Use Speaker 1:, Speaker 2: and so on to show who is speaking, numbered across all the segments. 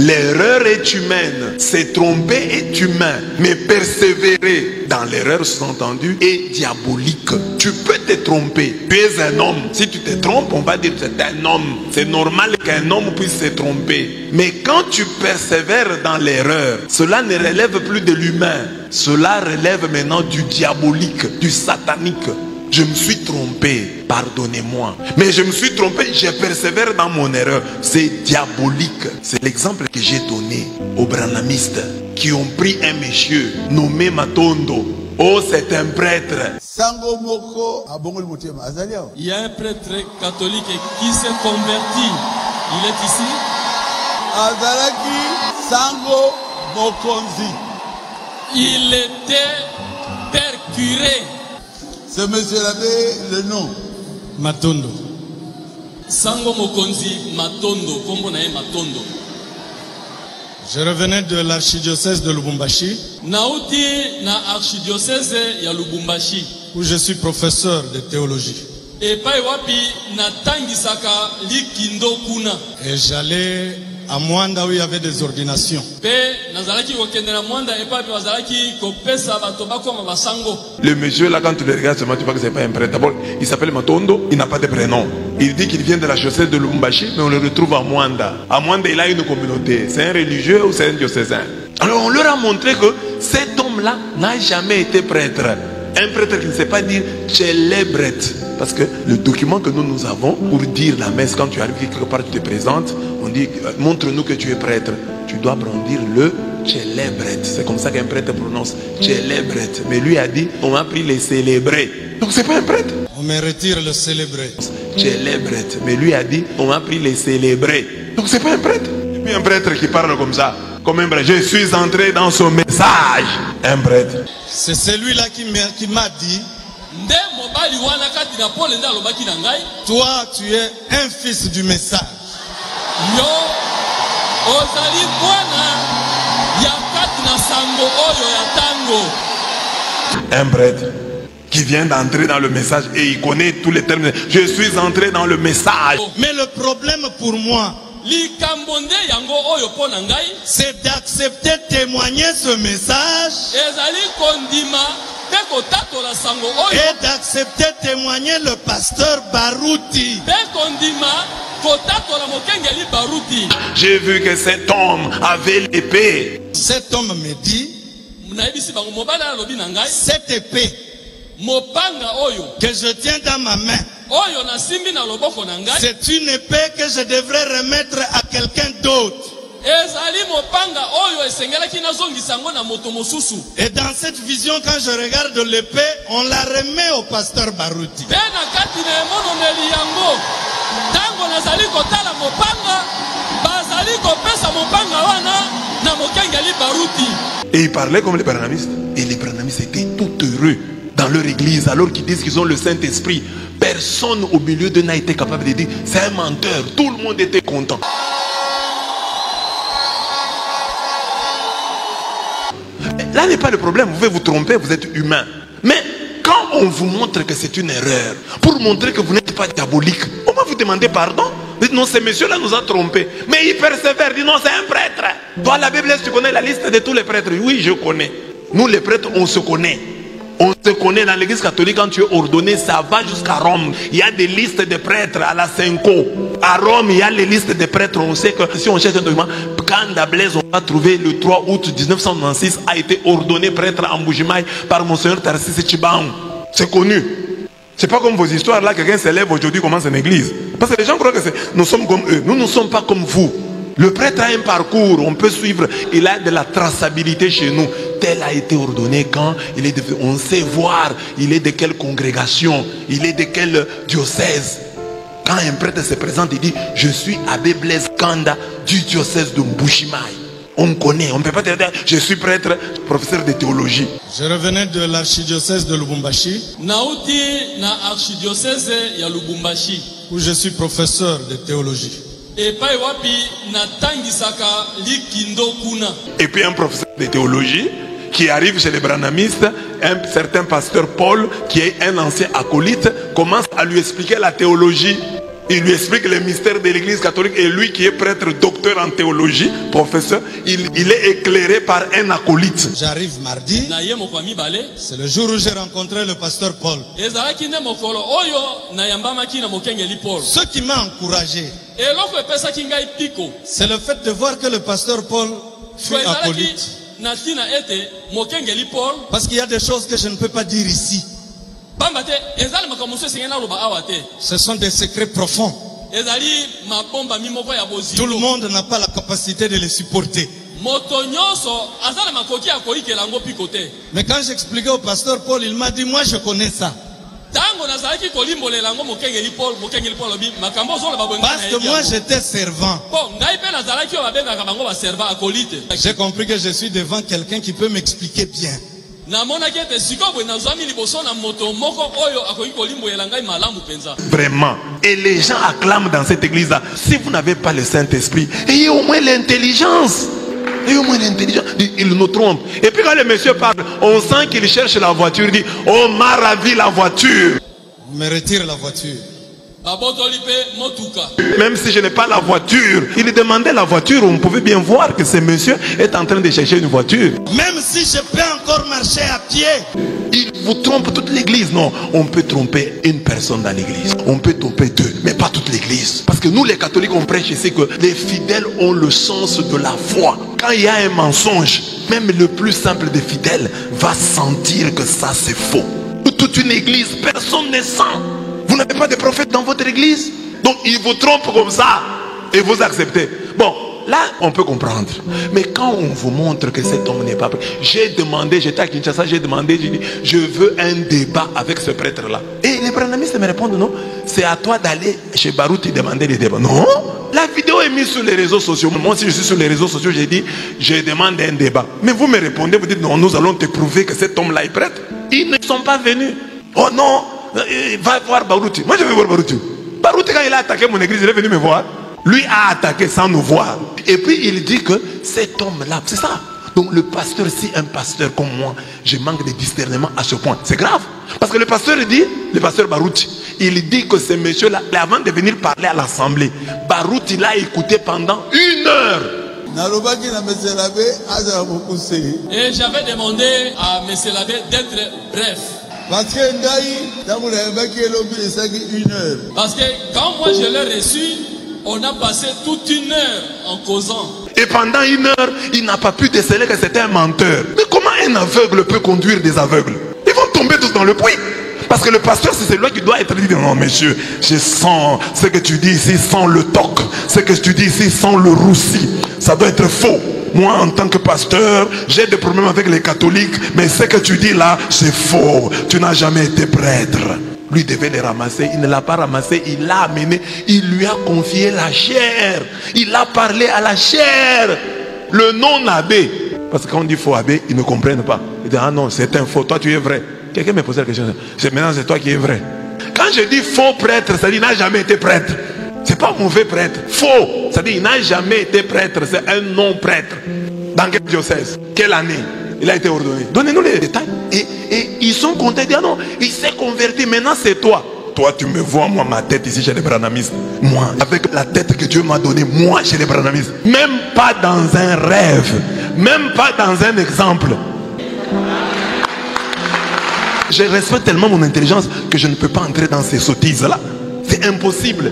Speaker 1: L'erreur est humaine, se tromper est humain, mais persévérer dans l'erreur, sous-entendu, est diabolique. Tu peux te tromper, tu es un homme. Si tu te trompes, on va dire que c'est un homme. C'est normal qu'un homme puisse se tromper. Mais quand tu persévères dans l'erreur, cela ne relève plus de l'humain. Cela relève maintenant du diabolique, du satanique. Je me suis trompé, pardonnez-moi. Mais je me suis trompé, je persévère dans mon erreur. C'est diabolique. C'est l'exemple que j'ai donné aux branhamistes qui ont pris un monsieur nommé Matondo. Oh, c'est un prêtre.
Speaker 2: Il y a un prêtre catholique qui s'est converti. Il est ici.
Speaker 3: Azalaki Sango Mokonzi.
Speaker 2: Il était père curé.
Speaker 3: Ce monsieur avait le nom
Speaker 2: Matondo. Sango Mokonzi Matondo. Kombo na ye Matondo.
Speaker 4: Je revenais de l'archidiocèse de Lubumbashi,
Speaker 2: Nauti na archidiocèse ya Lubumbashi,
Speaker 4: où je suis professeur de théologie.
Speaker 2: Et pai wapi na tangisaka likindo kuna.
Speaker 4: Et j'allais à Mwanda où il y avait des ordinations.
Speaker 1: Le monsieur là, quand tu le regardes seulement, tu vois que c'est pas un prêtre. D'abord, il s'appelle Matondo, il n'a pas de prénom. Il dit qu'il vient de la chaussée de Lubumbashi, mais on le retrouve à Mwanda. À Mwanda, il a une communauté. C'est un religieux ou c'est un diocésain? Alors on leur a montré que cet homme-là n'a jamais été prêtre. Un prêtre qui ne sait pas dire célébret. Parce que le document que nous avons pour dire la messe, quand tu arrives quelque part, tu te présentes, on dit montre-nous que tu es prêtre. Tu dois brandir le célébret. C'est comme ça qu'un prêtre prononce célébret. Mais lui a dit on m'a pris les célébrés. Donc c'est pas un prêtre.
Speaker 4: On me retire le célébré.
Speaker 1: Célébret. Mais lui a dit on m'a pris les célébrés. Donc c'est pas un prêtre. Et puis un prêtre qui parle comme ça. Comme un prêtre. Je suis entré dans son message. Un prêtre.
Speaker 4: C'est celui-là qui m'a dit toi tu es un fils du message.
Speaker 1: Un prêtre qui vient d'entrer dans le message et il connaît tous les termes. Je suis entré dans le message.
Speaker 4: Mais le problème pour moi, c'est d'accepter témoigner ce message et d'accepter témoigner le pasteur Baruti.
Speaker 1: J'ai vu que cet homme avait l'épée.
Speaker 4: Cet homme me dit, cette épée que je tiens dans ma main, c'est une épée que je devrais remettre à quelqu'un d'autre. Et dans cette vision, quand je regarde l'épée, on la remet au pasteur Baruti.
Speaker 1: Et il parlait comme les branhamistes. Et les branhamistes étaient tout heureux dans leur église, alors qu'ils disent qu'ils ont le Saint-Esprit. Personne au milieu d'eux n'a été capable de dire c'est un menteur. Tout le monde était content. Là n'est pas le problème. Vous pouvez vous tromper, vous êtes humain. Mais quand on vous montre que c'est une erreur, pour montrer que vous n'êtes pas diabolique, on va vous demander pardon. Dites non, ce monsieur-là nous a trompés. Mais il persévère, dit non, c'est un prêtre. Toi, la Bible, tu connais la liste de tous les prêtres? Oui, je connais. Nous, les prêtres, on se connaît. On se connaît dans l'église catholique. Quand tu es ordonné, ça va jusqu'à Rome. Il y a des listes de prêtres à la Cinco. À Rome, il y a les listes de prêtres. On sait que si on cherche un document, Kanda Blaise, on va trouver le 3 août 1996 a été ordonné prêtre à Mbujimaï par Monseigneur Tarcisse Tchibaou. C'est connu. C'est pas comme vos histoires là, quelqu'un s'élève aujourd'hui, commence une église. Parce que les gens croient que nous sommes comme eux. Nous ne sommes pas comme vous. Le prêtre a un parcours, on peut suivre. Il a de la traçabilité chez nous. Tel a été ordonné quand il est on sait voir, il est de quelle congrégation, il est de quel diocèse. Quand un prêtre se présente, il dit je suis Abbé Blaise Kanda du diocèse de Mbujimaï. On connaît, on ne peut pas dire je suis prêtre, professeur de théologie.
Speaker 4: Je revenais de l'archidiocèse de Lubumbashi,
Speaker 2: Nauti na archidiocèse ya Lubumbashi,
Speaker 4: où je suis professeur de théologie.
Speaker 2: Et pai wapi na tangisaka likindo kuna.
Speaker 1: Et puis un professeur de théologie qui arrive chez les branhamistes, un certain pasteur Paul, qui est un ancien acolyte, commence à lui expliquer la théologie. Il lui explique les mystères de l'église catholique. Et lui qui est prêtre, docteur en théologie, professeur, il est éclairé par un acolyte.
Speaker 4: J'arrive mardi. C'est le jour où j'ai rencontré le pasteur Paul. Ce qui m'a encouragé, c'est le fait de voir que le pasteur Paul fut acolyte. Parce qu'il y a des choses que je ne peux pas dire ici. Ce sont des secrets profonds. Tout le monde n'a pas la capacité de les supporter. Mais quand j'expliquais au pasteur Paul, il m'a dit, moi je connais ça. Parce que moi j'étais servant. J'ai compris que je suis devant quelqu'un qui peut m'expliquer bien.
Speaker 1: Vraiment. Et les gens acclament dans cette église-là. Si vous n'avez pas le Saint-Esprit, ayez au moins l'intelligence. Ayez au moins l'intelligence. Il nous trompe. Et puis quand le monsieur parle, on sent qu'il cherche la voiture. Il dit, on m'a ravi la voiture.
Speaker 4: On me retire la voiture.
Speaker 1: Même si je n'ai pas la voiture, il demandait la voiture. On pouvait bien voir que ce monsieur est en train de chercher une voiture.
Speaker 4: Même si je peux encore marcher à pied.
Speaker 1: Il vous trompe toute l'église. Non, on peut tromper une personne dans l'église. On peut tromper deux, mais pas toute l'église. Parce que nous les catholiques, on prêche ici que les fidèles ont le sens de la foi. Quand il y a un mensonge, même le plus simple des fidèles va sentir que ça c'est faux. Toute une église, personne ne sent. Vous n'avez pas de prophète dans votre église. Donc il vous trompe comme ça. Et vous acceptez. Bon, là on peut comprendre. Mais quand on vous montre que cet homme n'est pas prêt. J'ai demandé, j'étais à Kinshasa, j'ai demandé, j'ai dit, je veux un débat avec ce prêtre-là. Et les branamistes me répondent, non, c'est à toi d'aller chez Barouti demander les débats. Non, la vidéo est mise sur les réseaux sociaux. Moi si je suis sur les réseaux sociaux, j'ai dit, je demande un débat. Mais vous me répondez, vous dites, non, nous allons te prouver que cet homme-là est prêtre. Ils ne sont pas venus. Oh non, va voir Barouti. Moi je vais voir Barouti. Barouti quand il a attaqué mon église, il est venu me voir. Lui a attaqué sans nous voir. Et puis il dit que cet homme-là, c'est ça. Donc le pasteur, si un pasteur comme moi, je manque de discernement à ce point, c'est grave. Parce que le pasteur dit, le pasteur Barouti, il dit que ce monsieur-là, avant de venir parler à l'assemblée, Barouti l'a écouté pendant 1 heure.
Speaker 2: Et j'avais demandé à M. l'abbé d'être bref.
Speaker 3: Parce que
Speaker 2: quand moi je l'ai reçu, on a passé toute 1 heure en causant.
Speaker 1: Et pendant 1 heure, il n'a pas pu déceler que c'était un menteur. Mais comment un aveugle peut conduire des aveugles? Ils vont tomber tous dans le puits. Parce que le pasteur, c'est celui qui doit être dit, non monsieur, je sens ce que tu dis ici sans le toc. Ce que tu dis ici sans le roussi. Ça doit être faux. Moi, en tant que pasteur, j'ai des problèmes avec les catholiques. Mais ce que tu dis là, c'est faux. Tu n'as jamais été prêtre. Lui devait les ramasser. Il ne l'a pas ramassé. Il l'a amené. Il lui a confié la chair. Il a parlé à la chair. Le non-abbé. Parce que quand on dit faux abbé, ils ne comprennent pas. Ils disent, ah non, c'est un faux. Toi, tu es vrai. Quelqu'un me posait la question. Maintenant, c'est toi qui es vrai. Quand je dis faux prêtre, ça dit qu'il n'a jamais été prêtre. C'est pas mauvais prêtre. Faux. Ça dit qu'il n'a jamais été prêtre. C'est un non-prêtre. Dans quel diocèse? Quelle année il a été ordonné? Donnez-nous les détails. Et ils sont contents. Ils disent, ah non, il s'est converti. Maintenant, c'est toi. Toi, tu me vois, moi, ma tête ici chez les branamistes. Moi, avec la tête que Dieu m'a donnée, moi, chez les branamistes. Même pas dans un rêve. Même pas dans un exemple. Je respecte tellement mon intelligence que je ne peux pas entrer dans ces sottises-là. C'est impossible.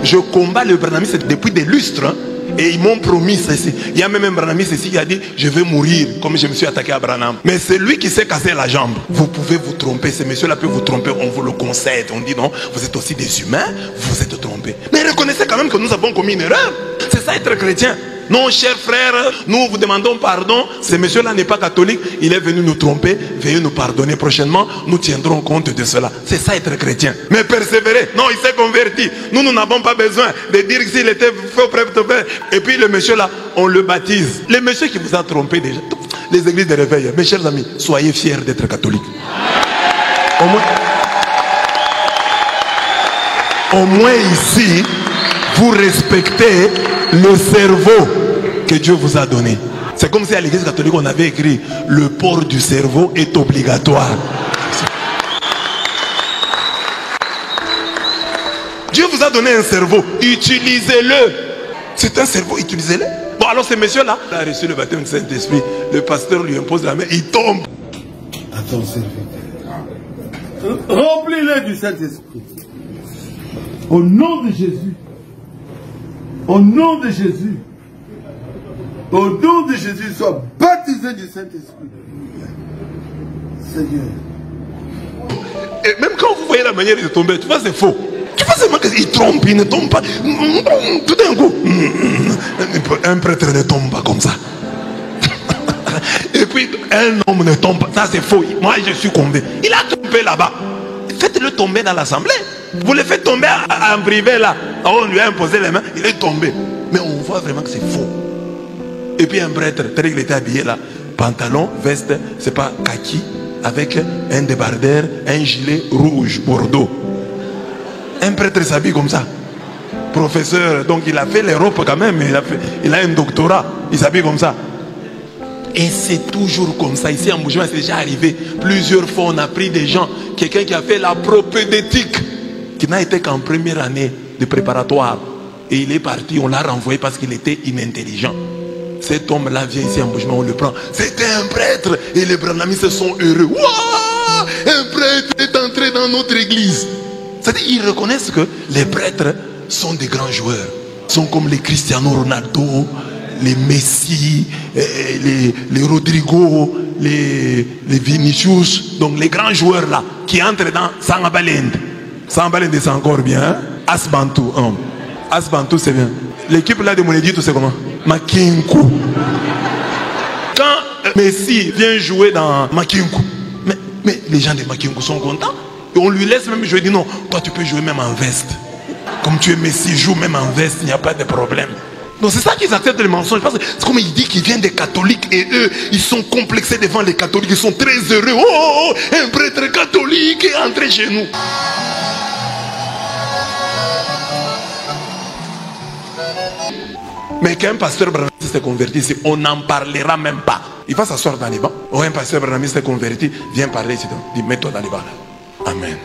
Speaker 1: Je combats le branamisme depuis des lustres. Hein, et ils m'ont promis ceci. Il y a même un branamiste ici qui a dit, je vais mourir comme je me suis attaqué à Branham. Mais c'est lui qui s'est cassé la jambe. Vous pouvez vous tromper. Ce monsieur-là peut vous tromper. On vous le concède. On dit non, vous êtes aussi des humains. Vous êtes trompés. Mais reconnaissez quand même que nous avons commis une erreur. C'est ça être chrétien. Non, chers frères, nous vous demandons pardon. Ce monsieur-là n'est pas catholique. Il est venu nous tromper. Veuillez nous pardonner prochainement. Nous tiendrons compte de cela. C'est ça être chrétien. Mais persévérer. Non, il s'est converti. Nous n'avons pas besoin de dire s'il était faux prêtre. Et puis le monsieur-là, on le baptise. Le monsieur qui vous a trompé déjà. Les églises de réveil. Mes chers amis, soyez fiers d'être catholiques. Au moins ici, vous respectez le cerveau que Dieu vous a donné. C'est comme si à l'église catholique on avait écrit le port du cerveau est obligatoire. Dieu vous a a donné un cerveau, utilisez-le. C'est un cerveau, utilisez-le. Bon, alors ces messieurs-là, il a reçu le baptême du Saint-Esprit. Le pasteur lui impose la main, il tombe.
Speaker 3: Attends, remplis-les du Saint-Esprit. Au nom de Jésus. Au nom de Jésus. Au nom de Jésus, sois baptisé du Saint-Esprit. Seigneur.
Speaker 1: Et même quand vous voyez la manière de tomber, tu vois, c'est faux. Tu vois seulement qu'il trompe, il ne tombe pas. Tout d'un coup, un prêtre ne tombe pas comme ça. Et puis, un homme ne tombe pas. Ça, c'est faux. Moi, je suis convaincu. Il a tombé là-bas. Faites-le tomber dans l'assemblée. Vous le faites tomber en privé là. On lui a imposé les mains, il est tombé. Mais on voit vraiment que c'est faux. Et puis un prêtre, tel qu'il était habillé là, pantalon, veste, c'est pas kaki, avec un débardeur, un gilet rouge, bordeaux. Un prêtre s'habille comme ça. Professeur, donc il a fait l'Europe quand même, il a un doctorat, il s'habille comme ça. Et c'est toujours comme ça. Ici en Moujima, c'est déjà arrivé. Plusieurs fois, on a pris des gens, quelqu'un qui a fait la propédétique, qui n'a été qu'en première année de préparatoire. Et il est parti, on l'a renvoyé parce qu'il était inintelligent. Cet homme-là vient ici en Moujima, on le prend. C'était un prêtre. Et les branamis sont heureux. Waouh! Un prêtre est entré dans notre église. C'est-à-dire, ils reconnaissent que les prêtres sont des grands joueurs. Ils sont comme les Cristiano Ronaldo, les Messi, les Rodrigo, les Vinicius. Donc les grands joueurs là, qui entrent dans Sangabalende. Sangabalende, c'est encore bien. Hein? Asbantou. Asbantou, c'est bien. L'équipe là de Monédito, c'est comment? Makinku. Quand Messi vient jouer dans Makinku, mais les gens de Makinku sont contents. Et on lui laisse même jouer. Il dit non, toi tu peux jouer même en veste. Comme tu es Messi, joue même en veste, il n'y a pas de problème. Donc c'est ça qu'ils acceptent les mensonges. Parce que c'est comme il dit qu'ils viennent des catholiques et eux, ils sont complexés devant les catholiques. Ils sont très heureux. Oh, un prêtre catholique est entré chez nous. Mais qu'un pasteur branamiste s'est converti, on n'en parlera même pas. Il va s'asseoir dans les bancs. Oh, un pasteur branamiste s'est converti, viens parler ici. Dis, mets-toi dans les bancs là. Amen.